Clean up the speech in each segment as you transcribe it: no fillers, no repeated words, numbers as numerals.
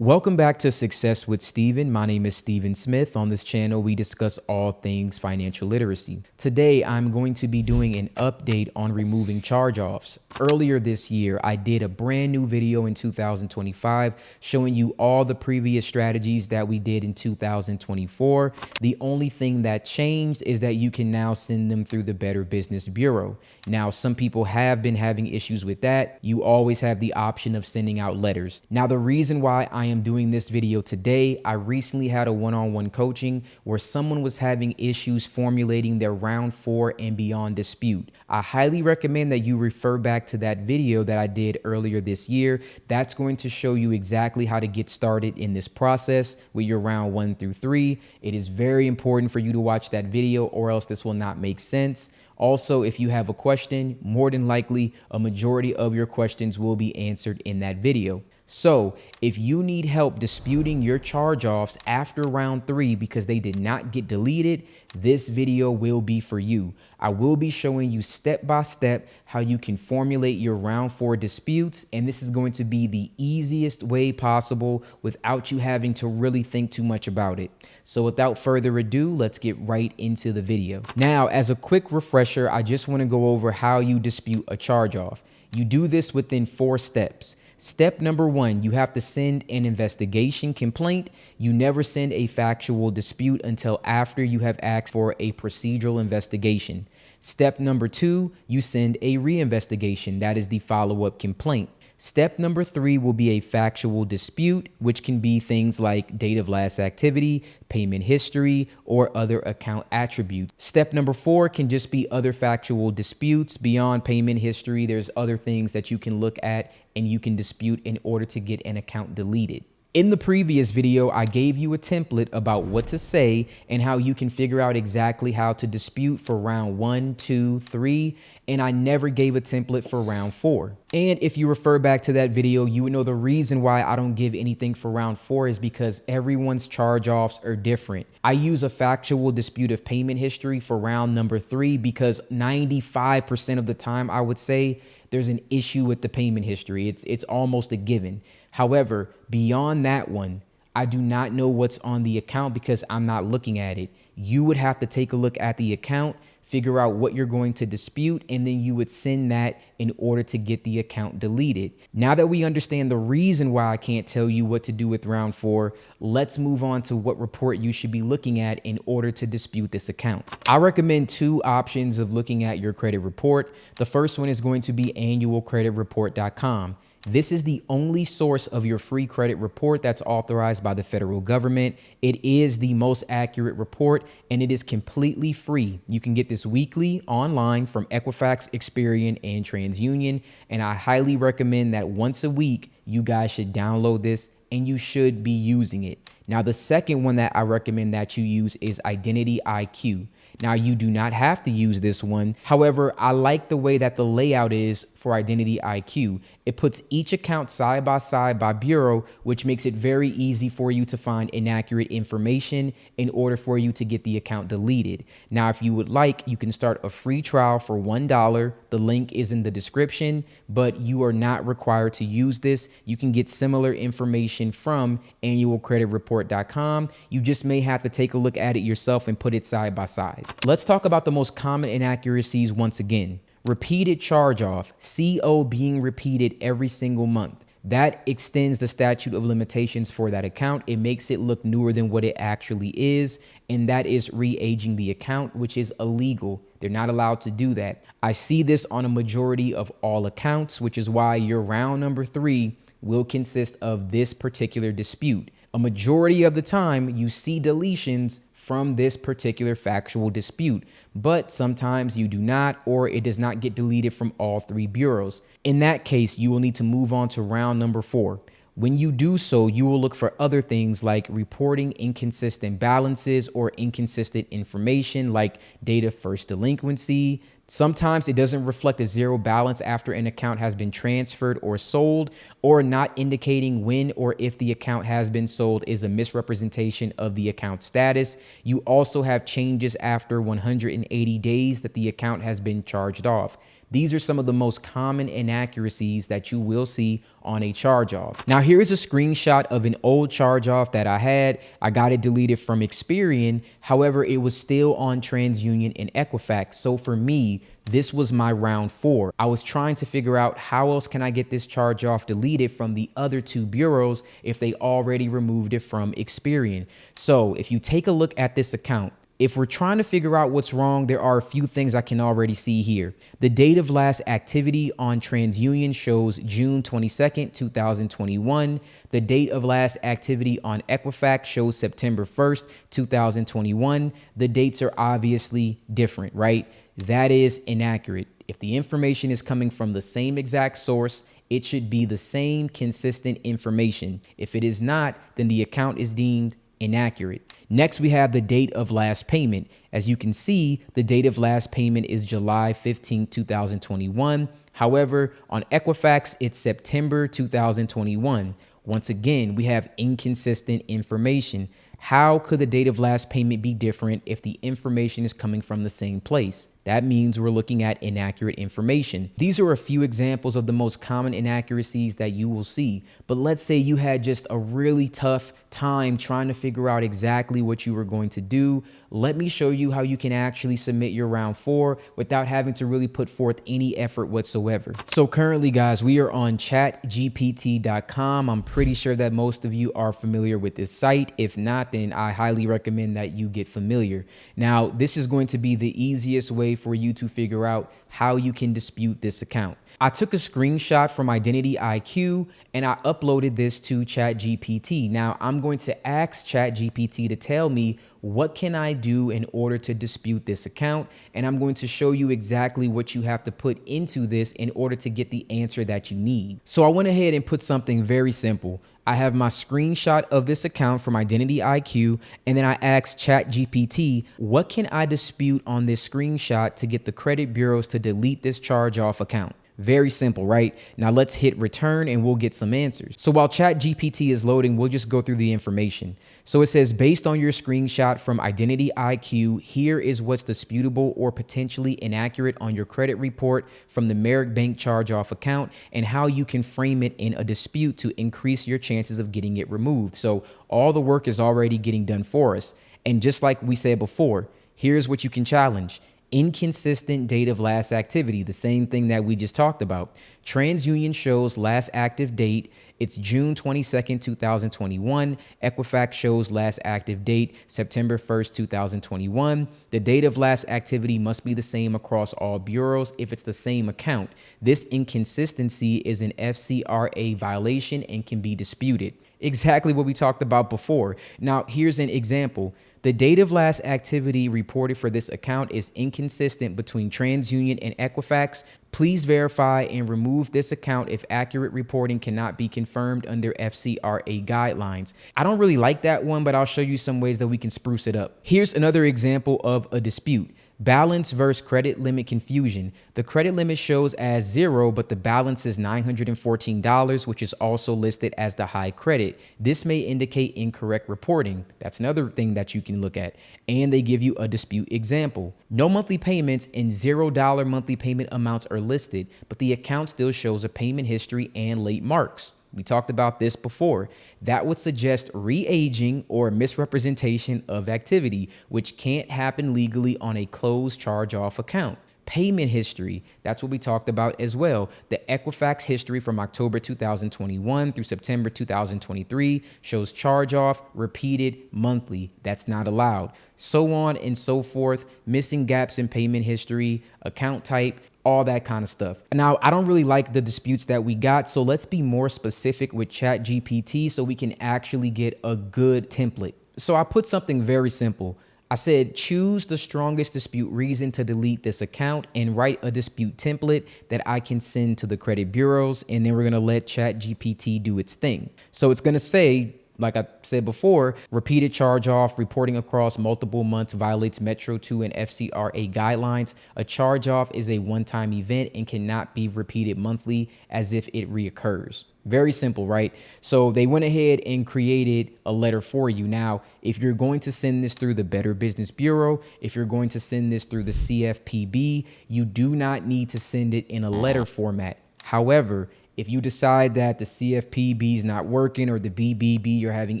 Welcome back to Success with Steven. My name is Steven Smith. On this channel, we discuss all things financial literacy. Today, I'm going to be doing an update on removing charge-offs. Earlier this year, I did a brand new video in 2025 showing you all the previous strategies that we did in 2024. The only thing that changed is that you can now send them through the Better Business Bureau. Now, some people have been having issues with that. You always have the option of sending out letters. Now, the reason why I am doing this video today, I recently had a one-on-one coaching where someone was having issues formulating their round 4 and beyond dispute. I highly recommend that you refer back to that video that I did earlier this year. That's going to show you exactly how to get started in this process with your round 1 through 3. It is very important for you to watch that video or else this will not make sense. Also, if you have a question, more than likely a majority of your questions will be answered in that video. So if you need help disputing your charge-offs after round 3 because they did not get deleted, this video will be for you. I will be showing you step by step how you can formulate your round 4 disputes, and this is going to be the easiest way possible without you having to really think too much about it. So without further ado, let's get right into the video. Now, as a quick refresher, I just want to go over how you dispute a charge-off. You do this within 4 steps. Step number 1, you have to send an investigation complaint. You never send a factual dispute until after you have asked for a procedural investigation. Step number 2, you send a reinvestigation. That is the follow-up complaint. Step number 3 will be a factual dispute, which can be things like date of last activity, payment history, or other account attributes. Step number 4 can just be other factual disputes beyond payment history. There's other things that you can look at and you can dispute in order to get an account deleted. In the previous video, I gave you a template about what to say and how you can figure out exactly how to dispute for round 1, 2, 3, and I never gave a template for round 4. And if you refer back to that video, you would know the reason why I don't give anything for round 4 is because everyone's charge-offs are different. I use a factual dispute of payment history for round number 3 because 95% of the time, I would say, there's an issue with the payment history. It's almost a given. However, beyond that one, I do not know what's on the account because I'm not looking at it. You would have to take a look at the account, figure out what you're going to dispute, and then you would send that in order to get the account deleted. Now that we understand the reason why I can't tell you what to do with round 4, let's move on to what report you should be looking at in order to dispute this account. I recommend 2 options of looking at your credit report. The first one is going to be annualcreditreport.com. This is the only source of your free credit report that's authorized by the federal government. It is the most accurate report and it is completely free. You can get this weekly online from Equifax, Experian, and TransUnion. And I highly recommend that once a week, you guys should download this and you should be using it. Now, the second one that I recommend that you use is Identity IQ. Now, you do not have to use this one. However, I like the way that the layout is for Identity IQ. It puts each account side by side by bureau, which makes it very easy for you to find inaccurate information in order for you to get the account deleted. Now, if you would like, you can start a free trial for $1. The link is in the description, but you are not required to use this. You can get similar information from annualcreditreport.com. You just may have to take a look at it yourself and put it side by side. Let's talk about the most common inaccuracies once again. Repeated charge-off, CO being repeated every single month. That extends the statute of limitations for that account. It makes it look newer than what it actually is, and that is re-aging the account, which is illegal. They're not allowed to do that. I see this on a majority of all accounts, which is why your round number 3 will consist of this particular dispute. A majority of the time, you see deletions from this particular factual dispute, but sometimes you do not, or it does not get deleted from all 3 bureaus. In that case, you will need to move on to round number 4. When you do so, you will look for other things like reporting inconsistent balances or inconsistent information like date of first delinquency. Sometimes it doesn't reflect a 0 balance after an account has been transferred or sold, or not indicating when or if the account has been sold is a misrepresentation of the account status. You also have changes after 180 days that the account has been charged off. These are some of the most common inaccuracies that you will see on a charge off. Now, here's a screenshot of an old charge off that I had. I got it deleted from Experian. However, it was still on TransUnion and Equifax. So for me, this was my round 4. I was trying to figure out how else can I get this charge off deleted from the other 2 bureaus if they already removed it from Experian. So if you take a look at this account, if we're trying to figure out what's wrong, there are a few things I can already see here. The date of last activity on TransUnion shows June 22nd, 2021. The date of last activity on Equifax shows September 1st, 2021. The dates are obviously different, right? That is inaccurate. If the information is coming from the same exact source, it should be the same consistent information. If it is not, then the account is deemed inaccurate. Next, we have the date of last payment. As you can see, the date of last payment is July 15, 2021. However, on Equifax, it's September 2021. Once again, we have inconsistent information. How could the date of last payment be different if the information is coming from the same place? That means we're looking at inaccurate information. These are a few examples of the most common inaccuracies that you will see. But let's say you had just a really tough time trying to figure out exactly what you were going to do. Let me show you how you can actually submit your round 4 without having to really put forth any effort whatsoever. So currently, guys, we are on chatgpt.com. I'm pretty sure that most of you are familiar with this site. If not, then I highly recommend that you get familiar. Now, this is going to be the easiest way for you to figure out how you can dispute this account. I took a screenshot from Identity IQ and I uploaded this to ChatGPT. Now I'm going to ask ChatGPT to tell me what can I do in order to dispute this account, and I'm going to show you exactly what you have to put into this in order to get the answer that you need. So I went ahead and put something very simple. I have my screenshot of this account from Identity IQ, and then I asked ChatGPT, what can I dispute on this screenshot to get the credit bureaus to delete this charge-off account? Very simple, right? Now let's hit return and we'll get some answers. So while ChatGPT is loading, we'll just go through the information. So it says, based on your screenshot from Identity IQ, here is what's disputable or potentially inaccurate on your credit report from the Merrick Bank charge-off account and how you can frame it in a dispute to increase your chances of getting it removed. So all the work is already getting done for us. And just like we said before, here's what you can challenge. Inconsistent date of last activity, the same thing that we just talked about. TransUnion shows last active date, it's June 22nd, 2021. Equifax shows last active date, September 1st, 2021. The date of last activity must be the same across all bureaus if it's the same account. This inconsistency is an FCRA violation and can be disputed. Exactly what we talked about before. Now, here's an example. The date of last activity reported for this account is inconsistent between TransUnion and Equifax. Please verify and remove this account if accurate reporting cannot be confirmed under FCRA guidelines. I don't really like that one, but I'll show you some ways that we can spruce it up. Here's another example of a dispute. Balance versus credit limit confusion. The credit limit shows as 0, but the balance is $914, which is also listed as the high credit. This may indicate incorrect reporting. That's another thing that you can look at. And they give you a dispute example. No monthly payments and $0 monthly payment amounts are listed, but the account still shows a payment history and late marks. We talked about this before. That would suggest re-aging or misrepresentation of activity, which can't happen legally on a closed charge-off account. Payment history, that's what we talked about as well. The Equifax history from October 2021 through September 2023 shows charge-off repeated monthly. That's not allowed. So on and so forth, missing gaps in payment history, account type, all that kind of stuff. Now, I don't really like the disputes that we got, so let's be more specific with ChatGPT so we can actually get a good template. So I put something very simple. I said, choose the strongest dispute reason to delete this account and write a dispute template that I can send to the credit bureaus. And then we're going to let ChatGPT do its thing. So it's going to say, like I said before, repeated charge off reporting across multiple months violates Metro 2 and FCRA guidelines. A charge off is a one-time event and cannot be repeated monthly as if it reoccurs. Very simple, right? So they went ahead and created a letter for you. Now, if you're going to send this through the Better Business Bureau, if you're going to send this through the CFPB, you do not need to send it in a letter format. However, if you decide that the CFPB is not working or the BBB you're having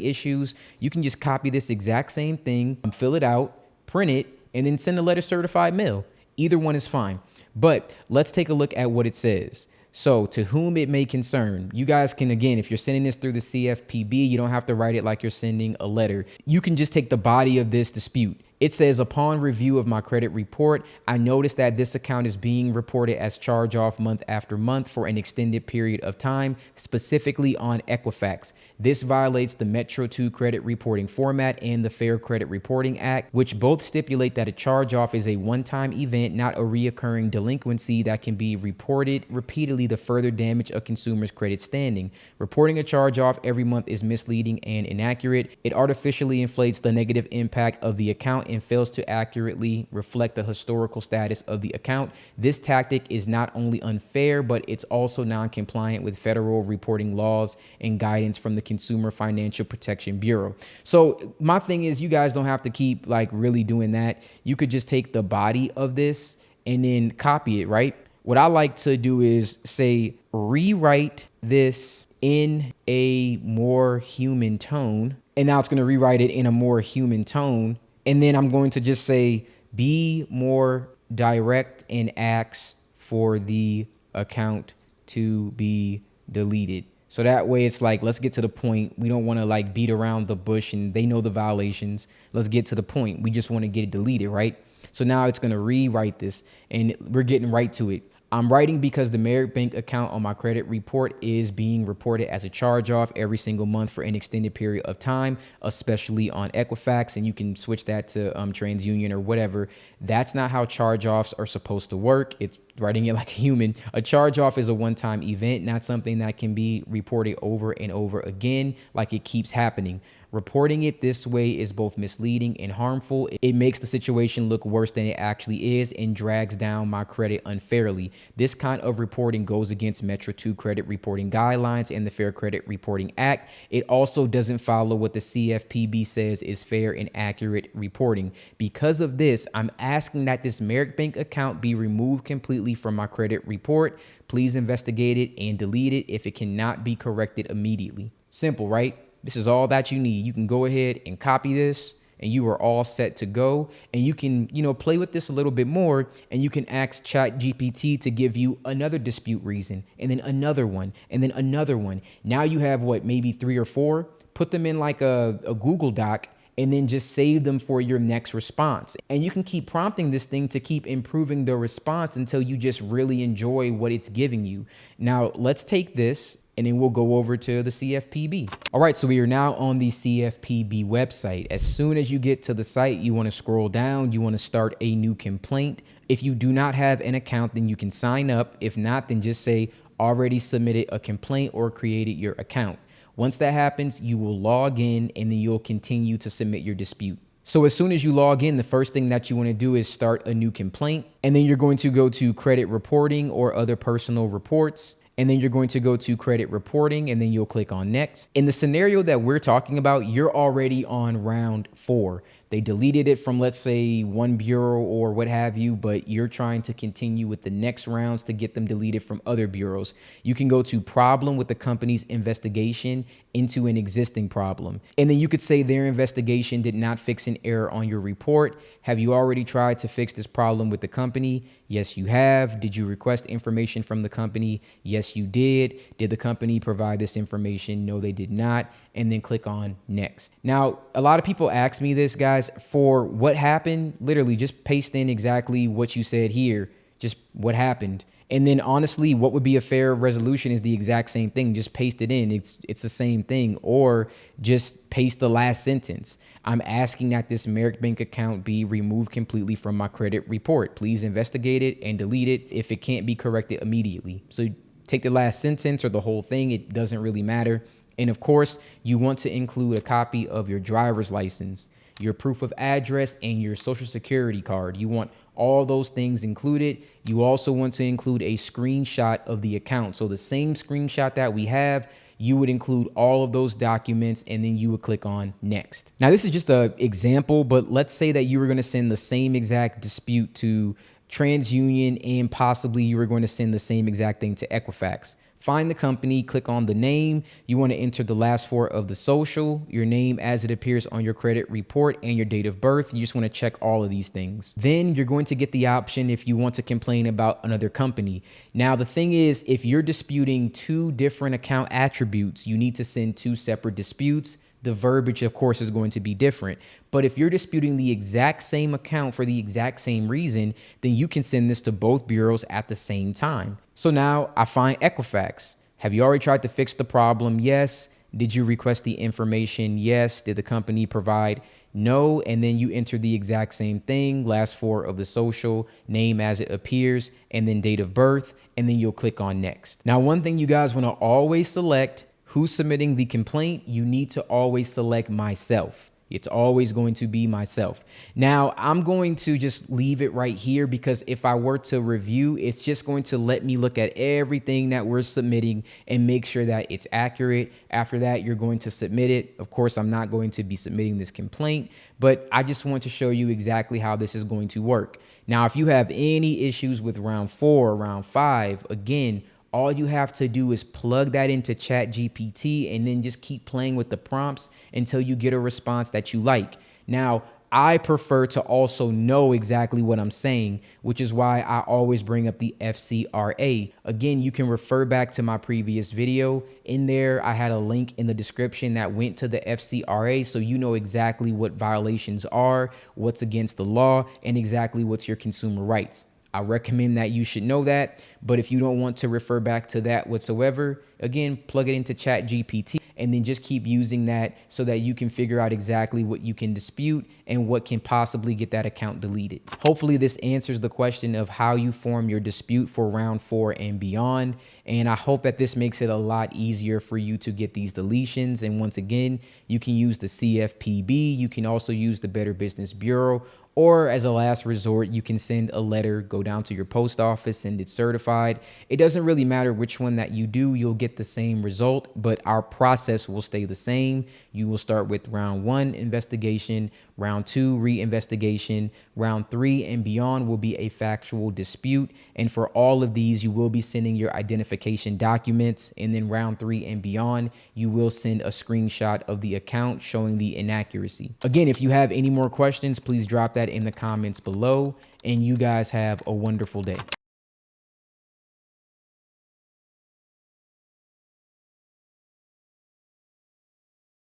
issues, you can just copy this exact same thing, fill it out, print it, and then send a letter certified mail. Either one is fine. But let's take a look at what it says. So to whom it may concern, you guys can, again, if you're sending this through the CFPB, you don't have to write it like you're sending a letter. You can just take the body of this dispute. It says, upon review of my credit report, I noticed that this account is being reported as charge off month after month for an extended period of time, specifically on Equifax. This violates the Metro 2 credit reporting format and the Fair Credit Reporting Act, which both stipulate that a charge off is a one-time event, not a reoccurring delinquency that can be reported repeatedly to further damage a consumer's credit standing. Reporting a charge off every month is misleading and inaccurate. It artificially inflates the negative impact of the account and fails to accurately reflect the historical status of the account. This tactic is not only unfair, but it's also non-compliant with federal reporting laws and guidance from the Consumer Financial Protection Bureau. So my thing is, you guys don't have to keep like really doing that. You could just take the body of this and then copy it, right? What I like to do is say, rewrite this in a more human tone. And now it's going to rewrite it in a more human tone. And then I'm going to just say, be more direct and ask for the account to be deleted. So that way it's like, let's get to the point. We don't want to like beat around the bush and they know the violations. Let's get to the point. We just want to get it deleted, right? So now it's going to rewrite this and we're getting right to it. I'm writing because the Merrick Bank account on my credit report is being reported as a charge off every single month for an extended period of time, especially on Equifax. And you can switch that to TransUnion or whatever. That's not how charge offs are supposed to work. It's writing it like a human. A charge off is a one-time event, not something that can be reported over and over again, like it keeps happening. Reporting it this way is both misleading and harmful. It makes the situation look worse than it actually is and drags down my credit unfairly. This kind of reporting goes against Metro 2 credit reporting guidelines and the Fair Credit Reporting Act. It also doesn't follow what the CFPB says is fair and accurate reporting. Because of this, I'm asking that this Merrick Bank account be removed completely from my credit report. Please investigate it and delete it if it cannot be corrected immediately. Simple, right? This is all that you need. You can go ahead and copy this and you are all set to go. And you can, play with this a little bit more and you can ask ChatGPT to give you another dispute reason and then another one and then another one. Now you have maybe 3 or 4. Put them in like a Google Doc and then just save them for your next response. And you can keep prompting this thing to keep improving the response until you just really enjoy what it's giving you. Now let's take this and then we'll go over to the CFPB. All right, so we are now on the CFPB website. As soon as you get to the site, you want to scroll down. You want to start a new complaint. If you do not have an account, then you can sign up. If not, then just say already submitted a complaint or created your account. Once that happens, you will log in and then you'll continue to submit your dispute. So as soon as you log in, the first thing that you want to do is start a new complaint. And then you're going to go to credit reporting or other personal reports. And then you're going to go to credit reporting and then you'll click on next. In the scenario that we're talking about, you're already on round 4. They deleted it from, let's say, one bureau or what have you, but you're trying to continue with the next rounds to get them deleted from other bureaus. You can go to problem with the company's investigation into an existing problem. And then you could say their investigation did not fix an error on your report. Have you already tried to fix this problem with the company? Yes, you have. Did you request information from the company? Yes, you did. Did the company provide this information? No, they did not. And then click on next. Now, a lot of people ask me this, guys, for what happened. Literally just paste in exactly what you said here, just what happened. And then honestly, what would be a fair resolution is the exact same thing. Just paste it in. It's the same thing. Or just paste the last sentence. I'm asking that this Merrick Bank account be removed completely from my credit report. Please investigate it and delete it if it can't be corrected immediately. So take the last sentence or the whole thing. It doesn't really matter. And of course, you want to include a copy of your driver's license, your proof of address, and your social security card. You want all those things included, you also want to include a screenshot of the account. So the same screenshot that we have, you would include all of those documents, and then you would click on next. Now, this is just an example, but let's say that you were going to send the same exact dispute to TransUnion, and possibly you were going to send the same exact thing to Equifax. Find the company, click on the name. You want to enter the last four of the social, your name as it appears on your credit report, and your date of birth. You just want to check all of these things. Then you're going to get the option if you want to complain about another company. Now, the thing is, if you're disputing two different account attributes, you need to send two separate disputes. The verbiage, of course, is going to be different. But if you're disputing the exact same account for the exact same reason, then you can send this to both bureaus at the same time. So now I find Equifax. Have you already tried to fix the problem? Yes. Did you request the information? Yes. Did the company provide? No. And then you enter the exact same thing, last four of the social, name as it appears, and then date of birth, and then you'll click on next. Now, one thing you guys want to always select: who's submitting the complaint? You need to always select myself. It's always going to be myself. Now, I'm going to just leave it right here, because if I were to review, it's just going to let me look at everything that we're submitting and make sure that it's accurate. After that, you're going to submit it. Of course, I'm not going to be submitting this complaint, but I just want to show you exactly how this is going to work. Now, if you have any issues with round 4, round 5, again, all you have to do is plug that into ChatGPT and then just keep playing with the prompts until you get a response that you like. Now, I prefer to also know exactly what I'm saying, which is why I always bring up the FCRA. Again, you can refer back to my previous video. In there, I had a link in the description that went to the FCRA, so you know exactly what violations are, what's against the law, and exactly what's your consumer rights. I recommend that you should know that, but if you don't want to refer back to that whatsoever, again, plug it into ChatGPT and then just keep using that so that you can figure out exactly what you can dispute and what can possibly get that account deleted. Hopefully this answers the question of how you form your dispute for round 4 and beyond. And I hope that this makes it a lot easier for you to get these deletions. And once again, you can use the CFPB. You can also use the Better Business Bureau. Or as a last resort, you can send a letter, go down to your post office, send it certified. It doesn't really matter which one that you do, you'll get the same result, but our process will stay the same. You will start with round 1, investigation, round 2, re-investigation, round 3 and beyond will be a factual dispute. And for all of these, you will be sending your identification documents. And then round 3 and beyond, you will send a screenshot of the account showing the inaccuracy. Again, if you have any more questions, please drop that in the comments below, and you guys have a wonderful day.